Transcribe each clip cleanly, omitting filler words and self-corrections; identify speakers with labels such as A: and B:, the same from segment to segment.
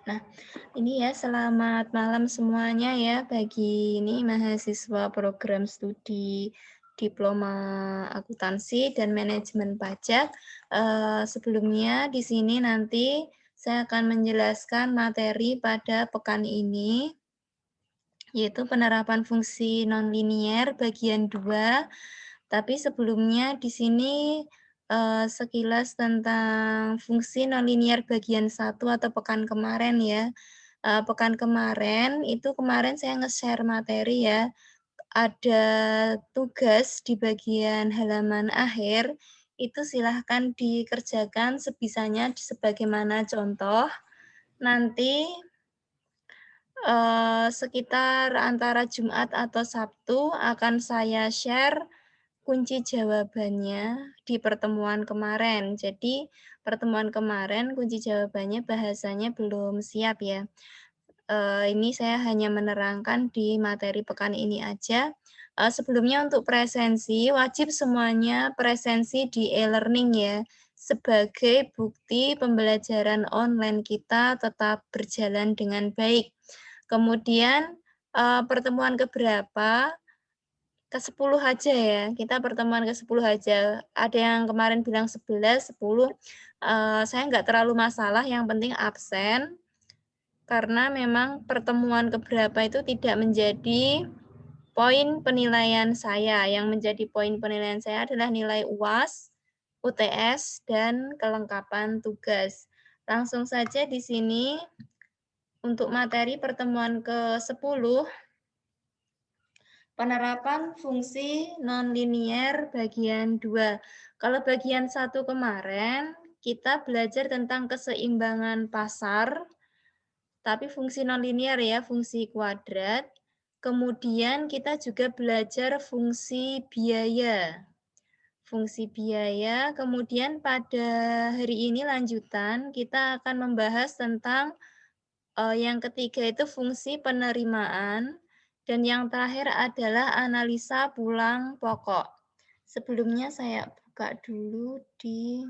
A: Nah, ini ya selamat malam semuanya ya bagi ini mahasiswa program studi Diploma Akuntansi dan Manajemen Pajak. Sebelumnya di sini nanti saya akan menjelaskan materi pada pekan ini, yaitu penerapan fungsi nonlinier bagian 2. Tapi sebelumnya di sini sekilas tentang fungsi nonlinier bagian 1 atau pekan kemarin ya. Pekan kemarin saya nge-share materi ya, ada tugas di bagian halaman akhir, itu silahkan dikerjakan sebisanya sebagaimana contoh. Nanti sekitar antara Jumat atau Sabtu akan saya share kunci jawabannya di pertemuan kemarin. Jadi pertemuan kemarin kunci jawabannya bahasanya belum siap ya. Ini saya hanya menerangkan di materi pekan ini aja. Sebelumnya untuk presensi, wajib semuanya presensi di e-learning ya, sebagai bukti pembelajaran online kita tetap berjalan dengan baik. Kemudian, pertemuan keberapa? Ke-10 aja ya, kita pertemuan ke-10 aja. Ada yang kemarin bilang 11, 10, saya nggak terlalu masalah, yang penting absen. Karena memang pertemuan keberapa itu tidak menjadi poin penilaian saya. Yang menjadi poin penilaian saya adalah nilai UAS, UTS, dan kelengkapan tugas. Langsung saja di sini untuk materi pertemuan ke-10, penerapan fungsi nonlinier bagian 2. Kalau bagian 1 kemarin, kita belajar tentang keseimbangan pasar, tapi fungsi nonlinier ya, fungsi kuadrat. Kemudian kita juga belajar fungsi biaya. Fungsi biaya, kemudian pada hari ini lanjutan kita akan membahas tentang yang ketiga itu fungsi penerimaan, dan yang terakhir adalah analisa pulang pokok. Sebelumnya saya buka dulu di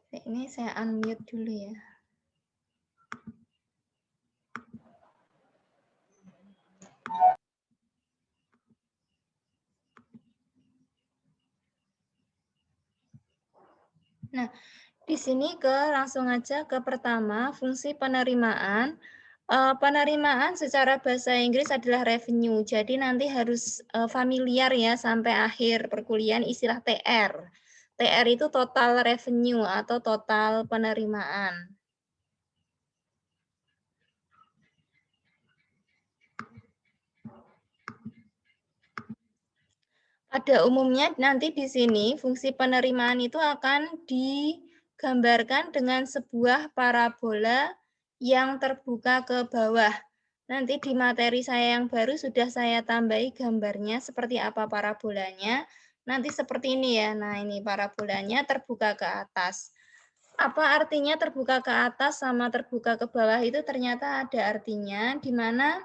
A: ya, ini saya unmute dulu ya. Nah, di sini langsung aja ke pertama, fungsi penerimaan. Penerimaan secara bahasa Inggris adalah revenue. Jadi nanti harus familiar ya sampai akhir perkuliahan istilah TR. TR itu total revenue atau total penerimaan. Pada umumnya nanti di sini fungsi penerimaan itu akan digambarkan dengan sebuah parabola yang terbuka ke bawah. Nanti di materi saya yang baru sudah saya tambahi gambarnya seperti apa parabolanya. Nanti seperti ini ya. Nah, ini parabolanya terbuka ke atas. Apa artinya terbuka ke atas sama terbuka ke bawah itu ternyata ada artinya, di mana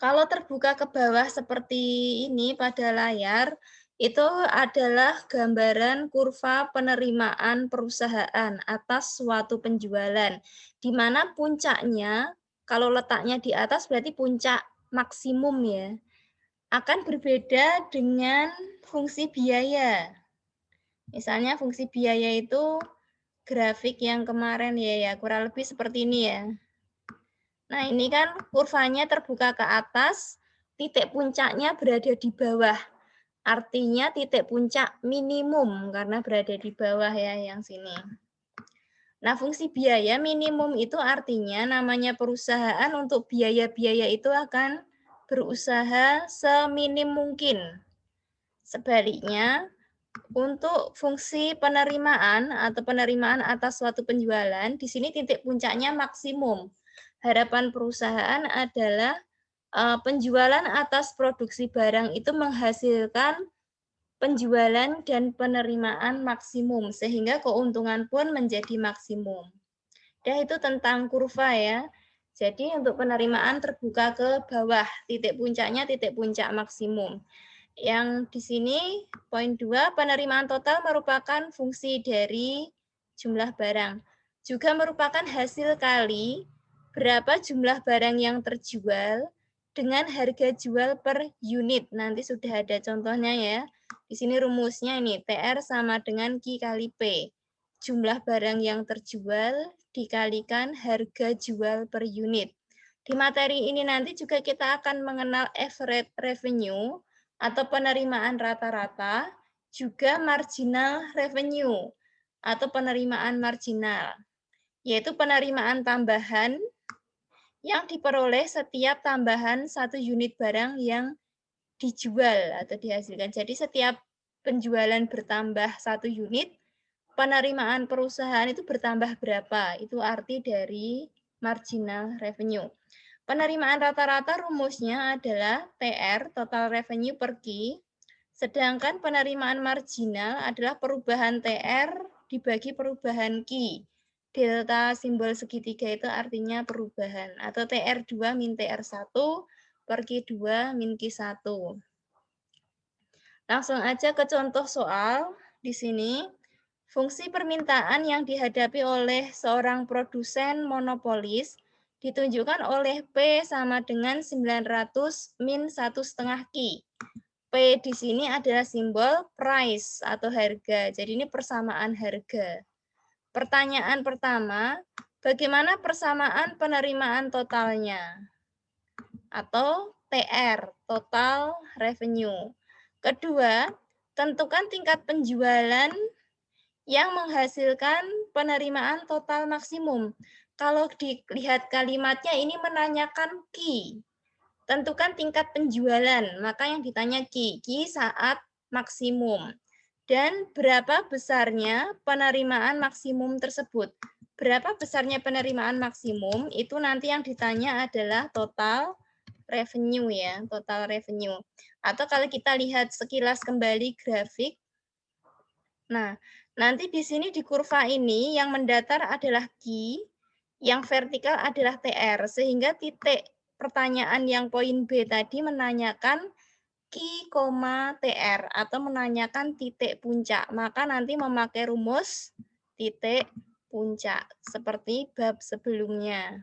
A: kalau terbuka ke bawah seperti ini pada layar, itu adalah gambaran kurva penerimaan perusahaan atas suatu penjualan, di mana puncaknya, kalau letaknya di atas berarti puncak maksimum ya, akan berbeda dengan fungsi biaya. Misalnya fungsi biaya itu grafik yang kemarin ya, kurang lebih seperti ini ya. Nah, ini kan kurvanya terbuka ke atas, titik puncaknya berada di bawah. Artinya titik puncak minimum karena berada di bawah ya yang sini. Nah, fungsi biaya minimum itu artinya namanya perusahaan untuk biaya-biaya itu akan berusaha seminim mungkin. Sebaliknya, untuk fungsi penerimaan atau penerimaan atas suatu penjualan, di sini titik puncaknya maksimum. harapan perusahaan adalah penjualan atas produksi barang itu menghasilkan penjualan dan penerimaan maksimum, sehingga keuntungan pun menjadi maksimum. Dan itu tentang kurva ya. Jadi untuk penerimaan terbuka ke bawah, titik puncaknya titik puncak maksimum. Yang di sini poin 2, penerimaan total merupakan fungsi dari jumlah barang. Juga merupakan hasil kali berapa jumlah barang yang terjual dengan harga jual per unit. Nanti sudah ada contohnya ya. Di sini rumusnya ini, TR sama dengan Q kali P. Jumlah barang yang terjual dikalikan harga jual per unit. Di materi ini nanti juga kita akan mengenal average revenue atau penerimaan rata-rata, juga marginal revenue atau penerimaan marginal, yaitu penerimaan tambahan yang diperoleh setiap tambahan 1 unit barang yang dijual atau dihasilkan. Jadi setiap penjualan bertambah 1 unit, penerimaan perusahaan itu bertambah berapa? Itu arti dari marginal revenue. Penerimaan rata-rata rumusnya adalah TR, total revenue per Q, sedangkan penerimaan marginal adalah perubahan TR dibagi perubahan Q. Delta simbol segitiga itu artinya perubahan, atau TR2 min TR1 per Q2 min Q1. Langsung aja ke contoh soal di sini. Fungsi permintaan yang dihadapi oleh seorang produsen monopolis ditunjukkan oleh P sama dengan 900 min 1,5 Q. P di sini adalah simbol price atau harga. Jadi ini persamaan harga. Pertanyaan pertama, bagaimana persamaan penerimaan totalnya? Atau TR, total revenue. Kedua, tentukan tingkat penjualan yang menghasilkan penerimaan total maksimum. Kalau dilihat kalimatnya ini menanyakan Q. Tentukan tingkat penjualan, maka yang ditanya Q saat maksimum. Dan berapa besarnya penerimaan maksimum tersebut. Berapa besarnya penerimaan maksimum, itu nanti yang ditanya adalah total revenue ya, total revenue. Atau kalau kita lihat sekilas kembali grafik, nah, nanti di sini di kurva ini yang mendatar adalah Q, yang vertikal adalah TR, sehingga titik pertanyaan yang poin B tadi menanyakan Q, TR atau menanyakan titik puncak. Maka nanti memakai rumus titik puncak seperti bab sebelumnya.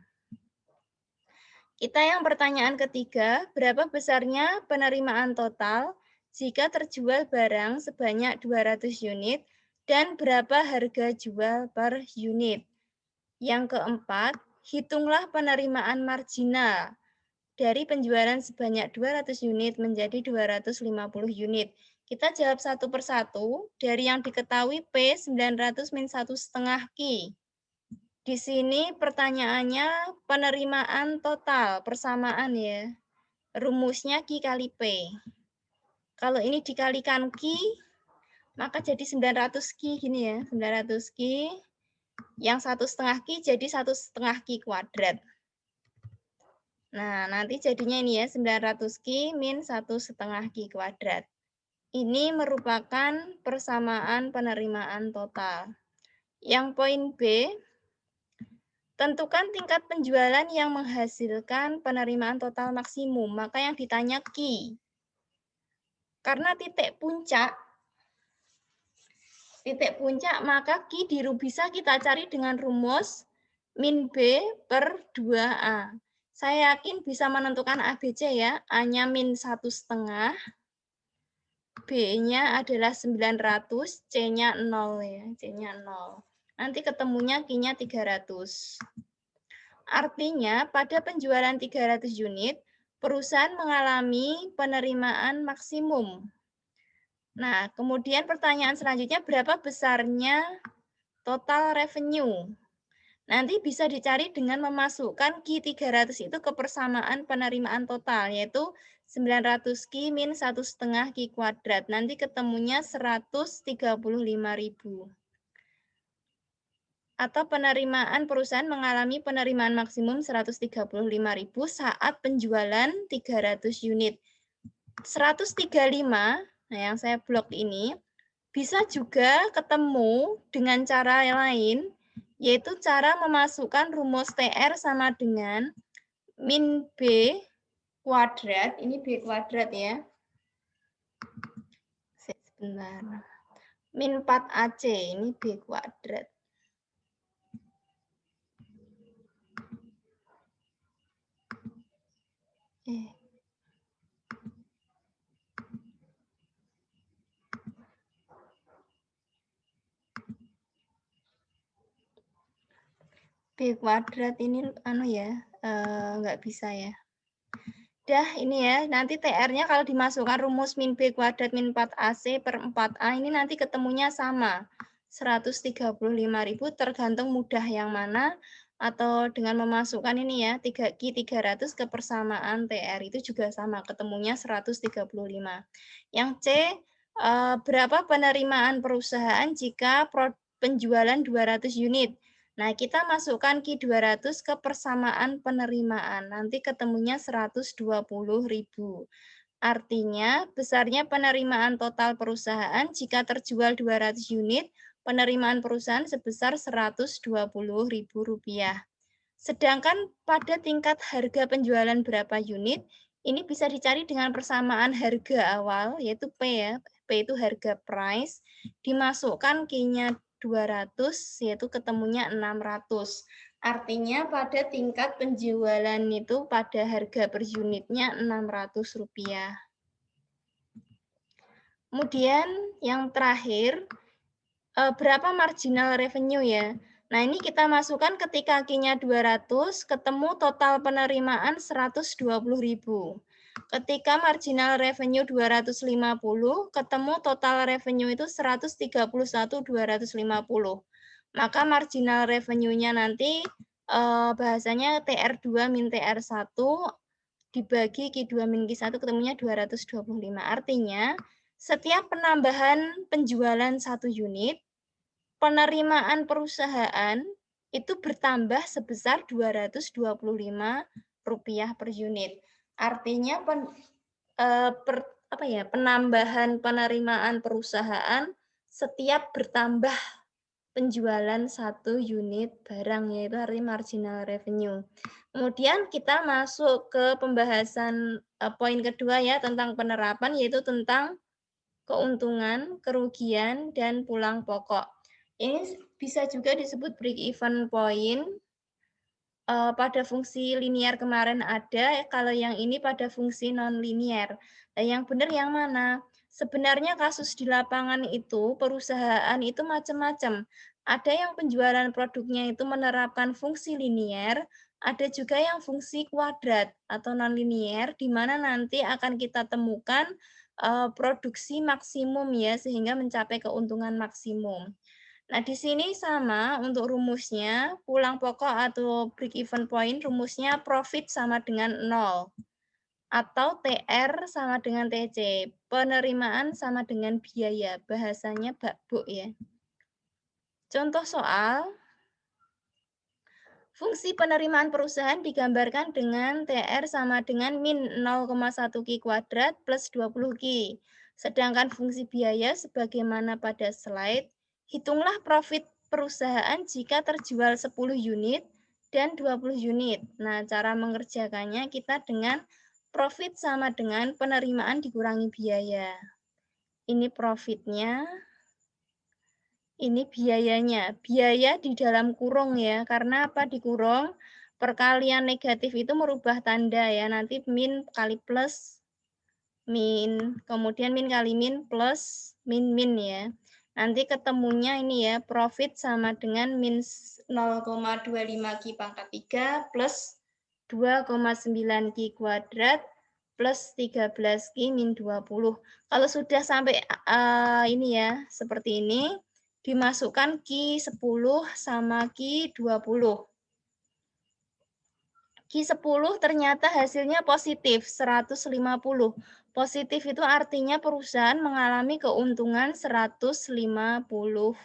A: Kita yang pertanyaan ketiga, berapa besarnya penerimaan total jika terjual barang sebanyak 200 unit dan berapa harga jual per unit? Yang keempat, hitunglah penerimaan marginal dari penjualan sebanyak 200 unit menjadi 250 unit. Kita jawab satu persatu. Dari yang diketahui P 900 min 1,5 Q. Di sini pertanyaannya penerimaan total, persamaan ya. Rumusnya Q kali P. Kalau ini dikalikan Q, maka jadi 900 Q gini ya. 900 Q, yang 1,5 Q jadi 1,5 Q kuadrat. Nah, nanti jadinya ini ya, 900 Q min 1,5 Q kuadrat. Ini merupakan persamaan penerimaan total. Yang poin B, tentukan tingkat penjualan yang menghasilkan penerimaan total maksimum. Maka yang ditanya Q. Karena titik puncak, maka Q bisa kita cari dengan rumus min B per 2A. Saya yakin bisa menentukan ABC ya. A-nya min 1,5, B-nya adalah 900, C-nya 0 ya. C-nya 0. Nanti ketemunya Q-nya 300. Artinya, pada penjualan 300 unit, perusahaan mengalami penerimaan maksimum. Nah, kemudian pertanyaan selanjutnya, berapa besarnya total revenue? Nanti bisa dicari dengan memasukkan Q 300 itu ke persamaan penerimaan total, yaitu 900 Q min 1,5 Q kuadrat. Nanti ketemunya 135.000. atau penerimaan perusahaan mengalami penerimaan maksimum 135.000 saat penjualan 300 unit. 135, nah yang saya blok ini, bisa juga ketemu dengan cara lain, yaitu cara memasukkan rumus TR sama dengan min B kuadrat, ini B kuadrat ya. Sebentar. Min 4AC, ini B kuadrat. B kuadrat ini nggak bisa ya. Dah ini ya, nanti TR-nya kalau dimasukkan rumus min B kuadrat min 4AC per 4A ini nanti ketemunya sama. 135.000 tergantung mudah yang mana, atau dengan memasukkan ini ya, Q 300 ke persamaan TR itu juga sama, ketemunya 135. Yang C, berapa penerimaan perusahaan jika penjualan 200 unit? Nah, kita masukkan Q 200 ke persamaan penerimaan. Nanti ketemunya 120.000. Artinya, besarnya penerimaan total perusahaan jika terjual 200 unit, penerimaan perusahaan sebesar Rp120.000. Sedangkan pada tingkat harga penjualan berapa unit, ini bisa dicari dengan persamaan harga awal, yaitu P ya. P itu harga price, dimasukkan Q-nya 200, yaitu ketemunya 600. Artinya pada tingkat penjualan itu pada harga per unitnya Rp600. Kemudian yang terakhir, berapa marginal revenue ya? Nah, ini kita masukkan ketika Q-nya 200, ketemu total penerimaan 120.000. Ketika marginal revenue 250, ketemu total revenue itu 131.250. Maka marginal revenue-nya nanti bahasanya TR2 min TR1 dibagi Q2 min Q1 ketemunya 225. Artinya, setiap penambahan penjualan 1 unit, penerimaan perusahaan itu bertambah sebesar Rp225 per unit. Artinya penambahan penerimaan perusahaan setiap bertambah penjualan 1 unit barang, yaitu artinya marginal revenue. Kemudian kita masuk ke pembahasan poin kedua ya, tentang penerapan, yaitu tentang keuntungan, kerugian, dan pulang pokok. Ini bisa juga disebut break-even point. Pada fungsi linear kemarin ada, kalau yang ini pada fungsi non-linear. Nah, yang benar yang mana? Sebenarnya kasus di lapangan itu, perusahaan itu macam-macam. Ada yang penjualan produknya itu menerapkan fungsi linear, ada juga yang fungsi kuadrat atau non-linear, di mana nanti akan kita temukan produksi maksimum ya, sehingga mencapai keuntungan maksimum. Nah, di sini sama untuk rumusnya, pulang pokok atau break even point, rumusnya profit sama dengan 0. Atau TR sama dengan TC, penerimaan sama dengan biaya, bahasanya Mbak Bu ya. Contoh soal, fungsi penerimaan perusahaan digambarkan dengan TR sama dengan min 0,1 Q kuadrat plus 20 Q. Sedangkan fungsi biaya sebagaimana pada slide, hitunglah profit perusahaan jika terjual 10 unit dan 20 unit. Nah, cara mengerjakannya kita dengan profit sama dengan penerimaan dikurangi biaya. Ini profitnya, ini biayanya. Biaya di dalam kurung ya, karena apa dikurung? Perkalian negatif itu merubah tanda ya, nanti min kali plus min, kemudian min kali min plus min ya. Nanti ketemunya ini ya, profit sama dengan min 0,25 Q pangkat 3 plus 2,9 Q kuadrat plus 13 Q min 20. Kalau sudah sampai ini ya, seperti ini, dimasukkan Q10 sama Q20. Q10 ternyata hasilnya positif, 150. Positif itu artinya perusahaan mengalami keuntungan 150.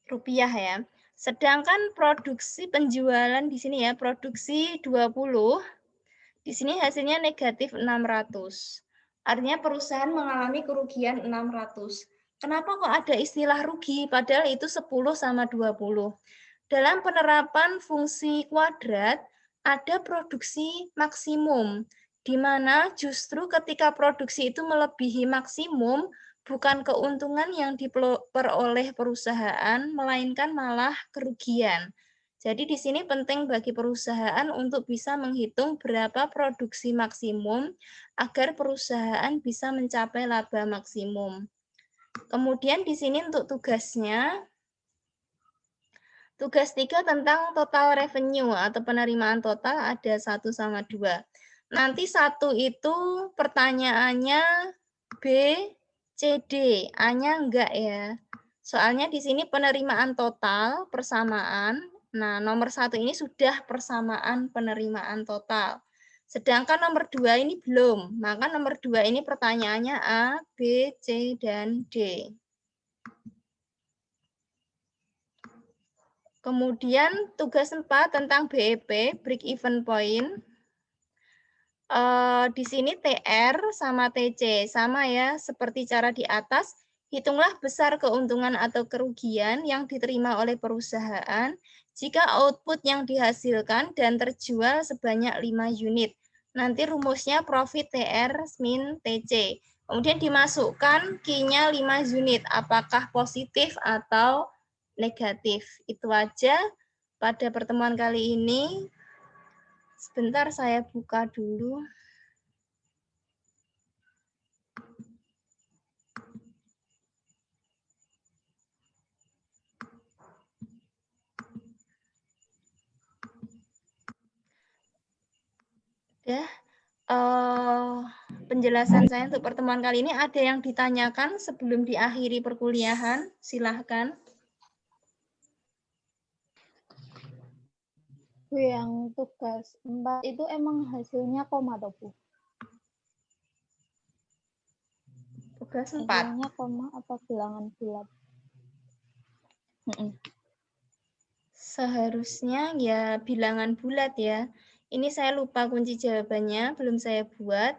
A: rupiah ya. Sedangkan produksi penjualan di sini ya, produksi 20, di sini hasilnya negatif 600. Artinya perusahaan mengalami kerugian 600. Kenapa kok ada istilah rugi? Padahal itu 10 sama 20. Dalam penerapan fungsi kuadrat, ada produksi maksimum, di mana justru ketika produksi itu melebihi maksimum, bukan keuntungan yang diperoleh perusahaan, melainkan malah kerugian. Jadi di sini penting bagi perusahaan untuk bisa menghitung berapa produksi maksimum agar perusahaan bisa mencapai laba maksimum. Kemudian di sini untuk tugasnya, tugas 3 tentang total revenue atau penerimaan total ada 1 sama 2. Nanti 1 itu pertanyaannya B, C, D. A-nya enggak ya. Soalnya di sini penerimaan total, persamaan. Nah, nomor 1 ini sudah persamaan penerimaan total. Sedangkan nomor 2 ini belum. Maka nomor 2 ini pertanyaannya A, B, C, dan D. Kemudian tugas 4 tentang BEP, break even point. Di sini TR sama TC, sama ya, seperti cara di atas. Hitunglah besar keuntungan atau kerugian yang diterima oleh perusahaan jika output yang dihasilkan dan terjual sebanyak 5 unit. Nanti rumusnya profit TR min TC. Kemudian dimasukkan Q-nya 5 unit, apakah positif atau negatif. Itu aja pada pertemuan kali ini. Sebentar saya buka dulu. Ya, penjelasan saya untuk pertemuan kali ini. Ada yang ditanyakan sebelum diakhiri perkuliahan? Silahkan.
B: Bu, yang tugas 4 itu emang hasilnya koma atau Bu?
A: Tugas 4.
B: Hasilnya koma apa bilangan bulat?
A: Seharusnya ya bilangan bulat ya. Ini saya lupa kunci jawabannya, belum saya buat.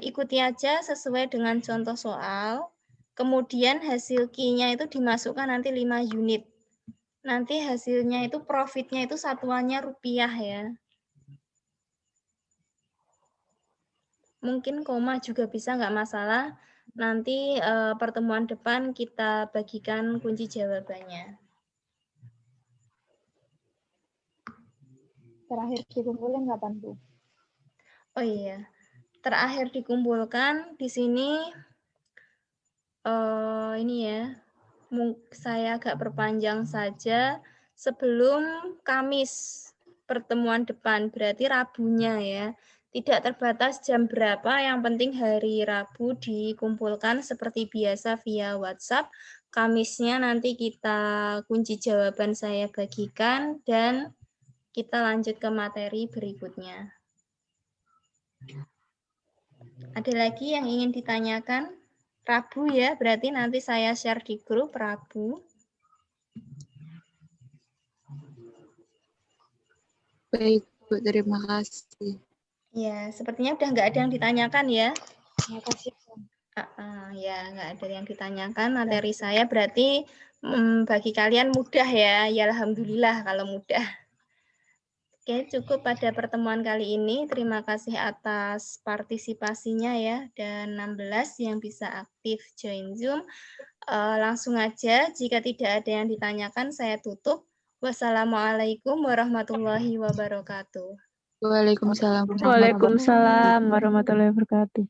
A: Ikuti aja sesuai dengan contoh soal. Kemudian hasil Q-nya itu dimasukkan nanti 5 unit. Nanti hasilnya itu profitnya itu satuannya rupiah ya. Mungkin koma juga bisa, nggak masalah. Nanti pertemuan depan kita bagikan kunci jawabannya.
B: Terakhir dikumpulin kapan Bu?
A: Oh iya, terakhir dikumpulkan di sini ini ya, saya agak perpanjang saja sebelum Kamis pertemuan depan, berarti Rabunya ya. Tidak terbatas jam berapa, yang penting hari Rabu dikumpulkan seperti biasa via WhatsApp. Kamisnya nanti kita kunci jawaban saya bagikan dan kita lanjut ke materi berikutnya. Ada lagi yang ingin ditanyakan? Rabu ya, berarti nanti saya share di grup Rabu.
C: Baik, Bu, terima kasih.
A: Ya, sepertinya udah nggak ada yang ditanyakan ya.
B: Terima kasih.
A: Ya, nggak ada yang ditanyakan. Materi saya berarti bagi kalian mudah ya. Ya, alhamdulillah kalau mudah. Oke, cukup pada pertemuan kali ini. Terima kasih atas partisipasinya ya. Dan 16 yang bisa aktif join Zoom. Langsung aja, jika tidak ada yang ditanyakan, saya tutup. Wassalamualaikum warahmatullahi wabarakatuh.
C: Waalaikumsalam.
D: Waalaikumsalam warahmatullahi wabarakatuh.